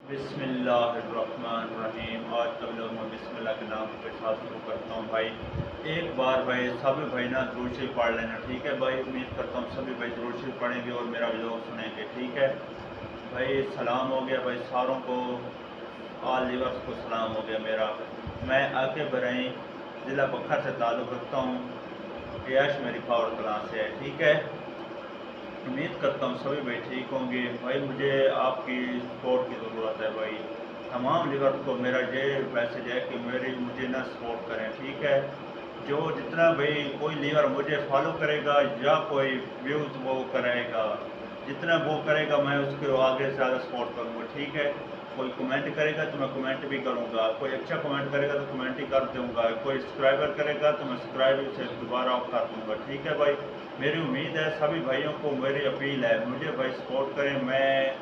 बिस्मिल्लाहिर्रहमानिर्रहीम। आज का व्लॉग मैं बिस्मिल्लाह के नाम के साथ शुरू करता हूँ भाई। एक बार भाई सभी भाई ना दुरूद शरीफ पढ़ लेना, ठीक है भाई। उम्मीद करता हूँ सभी भाई दुरूद शरीफ पढ़ेंगे और मेरा व्लॉग सुनेंगे, ठीक है भाई। सलाम हो गया भाई सारों को, ऑल लीवर्स को सलाम हो गया मेरा। मैं आके बरई ज़िला बखर से ताल्लुक़ रखता हूँ। रिहाइश मेरी पावर कलां से है, ठीक है। उम्मीद करता हूँ सभी भाई ठीक होंगे भाई। मुझे आपकी सपोर्ट की ज़रूरत है भाई। तमाम लीवर को मेरा ये मैसेज है कि मुझे ना सपोर्ट करें, ठीक है। जो जितना भाई कोई लीवर मुझे फॉलो करेगा या कोई व्यूज़ वो करेगा, जितना वो करेगा मैं उसके आगे से ज़्यादा सपोर्ट करूँगा, ठीक है। कोई कमेंट करेगा तो मैं कमेंट भी करूँगा, कोई अच्छा कमेंट करेगा तो कमेंट ही कर दूँगा, कोई सब्सक्राइबर करेगा तो मैं सब्सक्राइब से दोबारा कर दूँगा, ठीक है भाई। मेरी उम्मीद है सभी भाइयों को, मेरी अपील है मुझे भाई सपोर्ट करें। मैं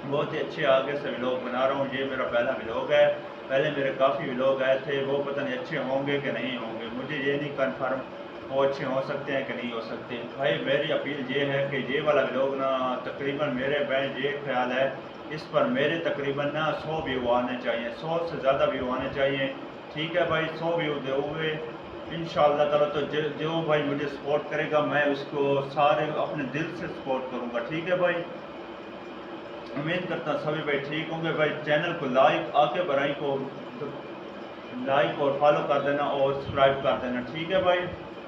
बहुत ही अच्छे आगे से व्लॉग बना रहा हूँ, ये मेरा पहला व्लॉग है। पहले मेरे काफ़ी व्लॉग आए थे, वो पता नहीं अच्छे होंगे कि नहीं होंगे, मुझे ये नहीं कन्फर्म वो अच्छे हो सकते हैं कि नहीं हो सकते भाई। मेरी अपील ये है कि ये वाला व्लॉग ना तकरीबन मेरे मैं ये ख्याल है इस पर मेरे तकरीबन ना 100 व्यू आने चाहिए, 100 से ज़्यादा व्यू आने चाहिए, ठीक है भाई। 100 व्यू दे हुए इंशाअल्लाह ताला तो जो भाई मुझे सपोर्ट करेगा मैं उसको सारे अपने दिल से सपोर्ट करूँगा, ठीक है भाई। उम्मीद करता हूँ सभी भाई ठीक होंगे भाई। चैनल को लाइक आके बढ़ाई को लाइक और फॉलो कर देना और सब्सक्राइब कर देना, ठीक है भाई।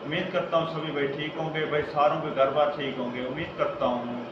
उम्मीद करता हूँ सभी भाई ठीक होंगे भाई, सारों के घर बार ठीक होंगे, उम्मीद करता हूँ।